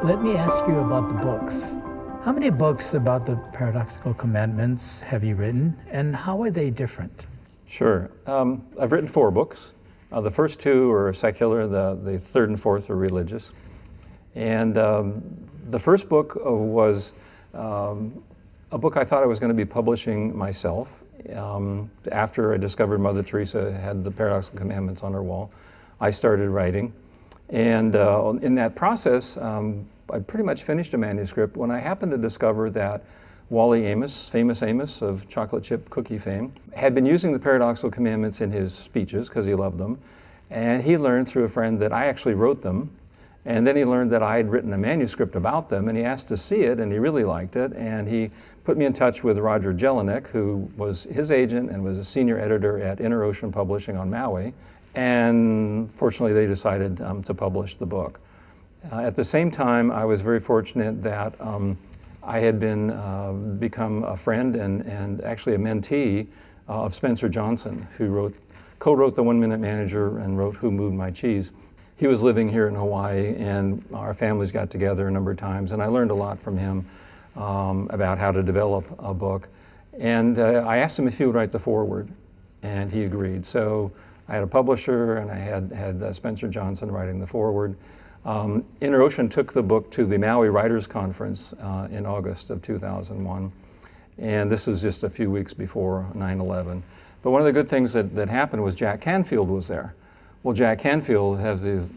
Let me ask you about the books. How many books about the paradoxical commandments have you written, and how are they different? Sure. I've written 4 books. The first 2 are secular, the third and fourth are religious. And the first book was a book I thought I was going to be publishing myself. After I discovered Mother Teresa had the Paradoxical Commandments on her wall, I started writing. And in that process, I pretty much finished a manuscript when I happened to discover that Wally Amos, famous Amos of chocolate chip cookie fame, had been using the Paradoxical Commandments in his speeches because he loved them. And he learned through a friend that I actually wrote them. And then he learned that I had written a manuscript about them, and he asked to see it, and he really liked it. And he put me in touch with Roger Jelinek, who was his agent and was a senior editor at Inner Ocean Publishing on Maui. And fortunately, they decided to publish the book. At the same time, I was very fortunate that I had become a friend and actually a mentee of Spencer Johnson, who co-wrote The 1 Minute Manager and wrote Who Moved My Cheese. He was living here in Hawaii, and our families got together a number of times, and I learned a lot from him about how to develop a book. And I asked him if he would write the foreword, and he agreed. So I had a publisher, and I had Spencer Johnson writing the foreword. Inner Ocean took the book to the Maui Writers Conference in August of 2001, and this was just a few weeks before 9/11. But one of the good things that happened was Jack Canfield was there. Well, Jack Canfield has these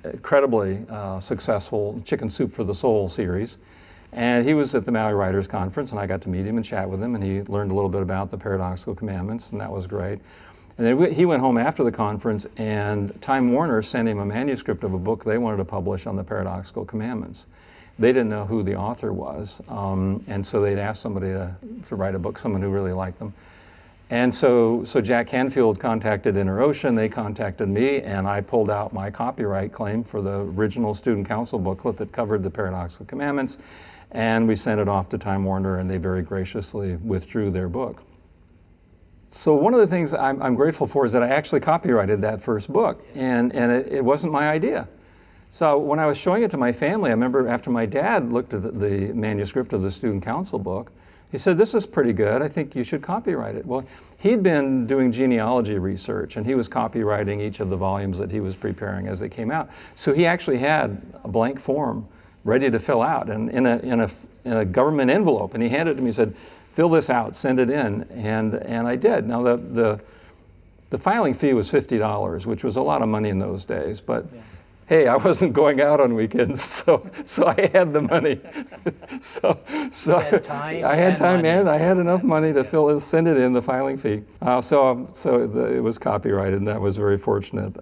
incredibly successful Chicken Soup for the Soul series, and he was at the Maui Writers Conference, and I got to meet him and chat with him, and he learned a little bit about the Paradoxical Commandments, and that was great. And then he went home after the conference, and Time Warner sent him a manuscript of a book they wanted to publish on the Paradoxical Commandments. They didn't know who the author was, and so they'd asked somebody to write a book, someone who really liked them. And so Jack Canfield contacted Inner Ocean, they contacted me, and I pulled out my copyright claim for the original Student Council booklet that covered the Paradoxical Commandments, and we sent it off to Time Warner, and they very graciously withdrew their book. So one of the things I'm grateful for is that I actually copyrighted that first book, and it wasn't my idea. So when I was showing it to my family, I remember after my dad looked at the manuscript of the Student Council book, he said, "This is pretty good, I think you should copyright it." Well, he'd been doing genealogy research, and he was copywriting each of the volumes that he was preparing as they came out. So he actually had a blank form ready to fill out and in a government envelope, and he handed it to me and said, "Fill this out, send it in," and I did. Now the filing fee was $50, which was a lot of money in those days, but hey, I wasn't going out on weekends, so I had the money. so you had time I had time money. and I had enough money to send it in, the filing fee. It was copyrighted, and that was very fortunate.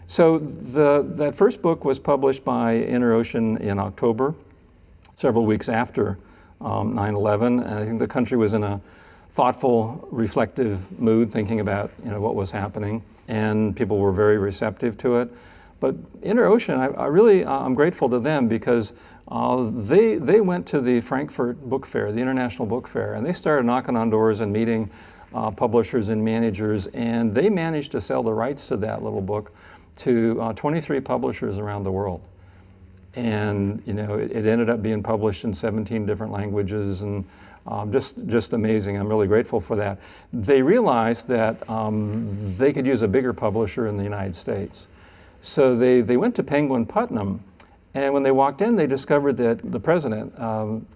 So that first book was published by Inner Ocean in October, several weeks after 9/11, and I think the country was in a thoughtful, reflective mood, thinking about what was happening, and people were very receptive to it. But Inner Ocean, I'm grateful to them because they went to the Frankfurt Book Fair, the International Book Fair, and they started knocking on doors and meeting publishers and managers, and they managed to sell the rights to that little book to 23 publishers around the world. And it ended up being published in 17 different languages, and just amazing. I'm really grateful for that. They realized that they could use a bigger publisher in the United States. So they went to Penguin Putnam, and when they walked in, they discovered that the president,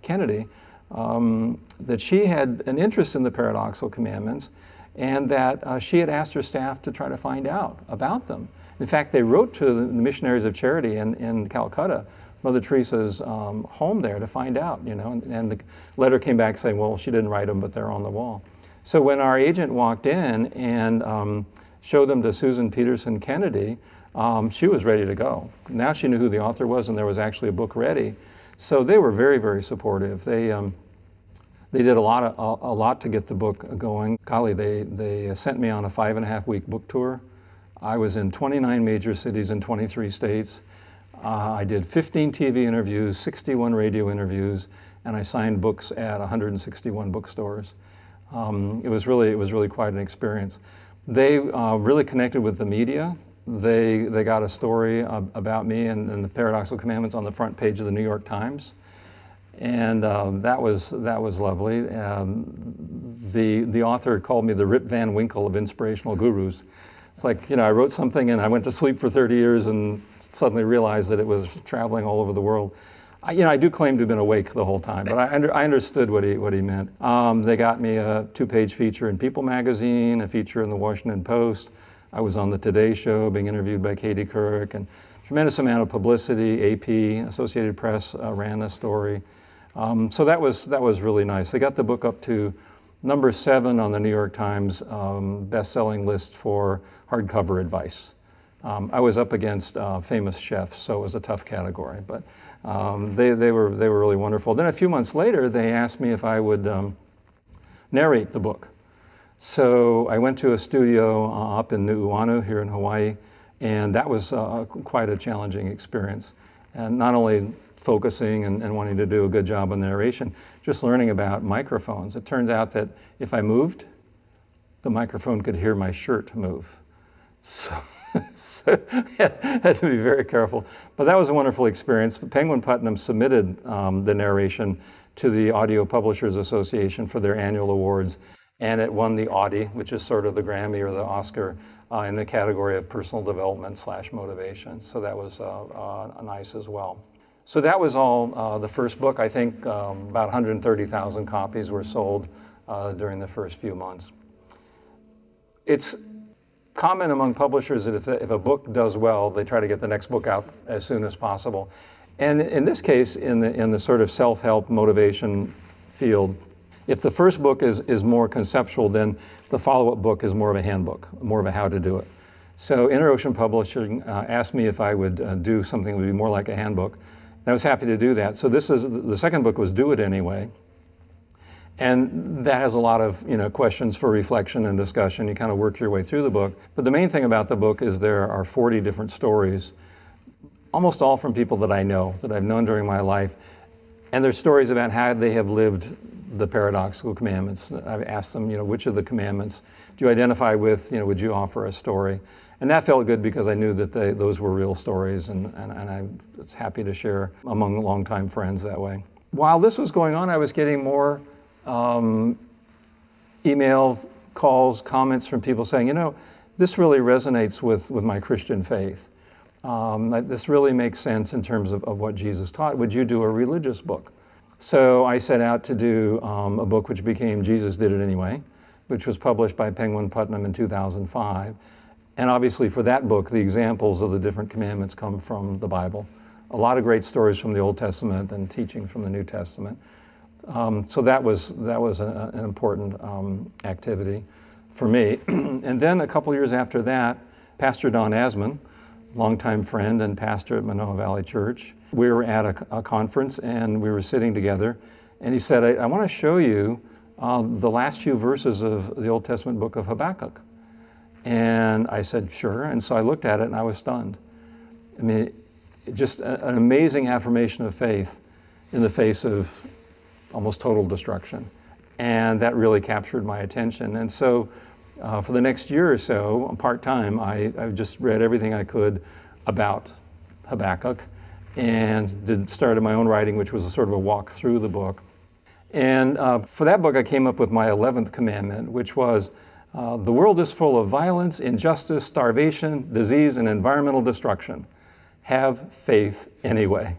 Kennedy, that she had an interest in the Paradoxical Commandments, and that she had asked her staff to try to find out about them. In fact, they wrote to the Missionaries of Charity in Calcutta, Mother Teresa's home there, to find out, and the letter came back saying, well, she didn't write them, but they're on the wall. So when our agent walked in and showed them to Susan Peterson Kennedy, she was ready to go. Now she knew who the author was, and there was actually a book ready. So they were very, very supportive. They did a lot to get the book going. Golly, they sent me on a 5.5-week book tour. I was in 29 major cities in 23 states. I did 15 TV interviews, 61 radio interviews, and I signed books at 161 bookstores. It was really quite an experience. They really connected with the media. they got a story about me and the Paradoxical Commandments on the front page of the New York Times. And that was lovely. The author called me the Rip Van Winkle of inspirational gurus. It's like, I wrote something and I went to sleep for 30 years and suddenly realized that it was traveling all over the world. I do claim to have been awake the whole time, but I understood what he meant. They got me a 2-page feature in People magazine, a feature in the Washington Post. I was on the Today Show being interviewed by Katie Couric, and tremendous amount of publicity. AP, Associated Press ran the story. So that was really nice. They got the book up to number 7 on the New York Times best-selling list for hardcover advice. I was up against famous chefs, so it was a tough category, but they were really wonderful. Then a few months later, they asked me if I would narrate the book. So I went to a studio up in Nu'uanu here in Hawaii, and that was quite a challenging experience. And not only focusing and wanting to do a good job on the narration, just learning about microphones. It turns out that if I moved, the microphone could hear my shirt move. So I had to be very careful. But that was a wonderful experience. Penguin Putnam submitted the narration to the Audio Publishers Association for their annual awards, and it won the Audie, which is sort of the Grammy or the Oscar, in the category of personal development / motivation. So that was nice as well. So that was all the first book. I think about 130,000 copies were sold during the first few months. It's common among publishers that if a book does well, they try to get the next book out as soon as possible. And in this case, in the sort of self-help motivation field, if the first book is more conceptual, then the follow-up book is more of a handbook, more of a how to do it. So InterOcean Publishing asked me if I would do something that would be more like a handbook. And I was happy to do that. So the second book was Do It Anyway. And that has a lot of questions for reflection and discussion. You kind of work your way through the book. But the main thing about the book is there are 40 different stories, almost all from people that I know, that I've known during my life. And they're stories about how they have lived the Paradoxical Commandments. I've asked them, which of the commandments do you identify with? Would you offer a story? And that felt good because I knew that those were real stories, and I was happy to share among longtime friends that way. While this was going on, I was getting more email, calls, comments from people saying, this really resonates with my Christian faith. This really makes sense in terms of what Jesus taught. Would you do a religious book? So I set out to do a book which became Jesus Did It Anyway, which was published by Penguin Putnam in 2005. And obviously for that book, the examples of the different commandments come from the Bible. A lot of great stories from the Old Testament and teaching from the New Testament. So that was an important activity for me. And then a couple years after that, Pastor Don Asman, longtime friend and pastor at Manoa Valley Church, we were at a conference and we were sitting together, and he said, I want to show you the last few verses of the Old Testament book of Habakkuk. And I said, sure. And so I looked at it and I was stunned. I mean, just an amazing affirmation of faith in the face of almost total destruction. And that really captured my attention. And so for the next year or so, part-time, I just read everything I could about Habakkuk and started my own writing, which was a sort of a walk through the book. And for that book, I came up with my 11th commandment, which was, the world is full of violence, injustice, starvation, disease, and environmental destruction. Have faith anyway.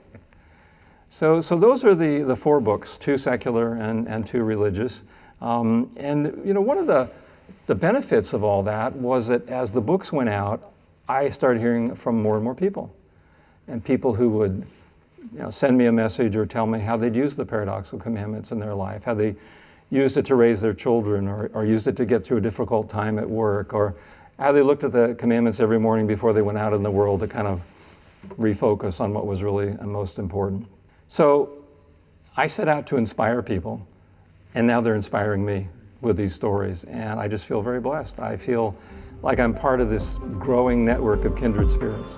So those are the 4 books, 2 secular and 2 religious. And one of the benefits of all that was that as the books went out, I started hearing from more and more people. And people who would send me a message or tell me how they'd used the Paradoxical Commandments in their life, how they used it to raise their children, or used it to get through a difficult time at work, or how they looked at the commandments every morning before they went out in the world to kind of refocus on what was really most important. So I set out to inspire people, and now they're inspiring me with these stories, and I just feel very blessed. I feel like I'm part of this growing network of kindred spirits.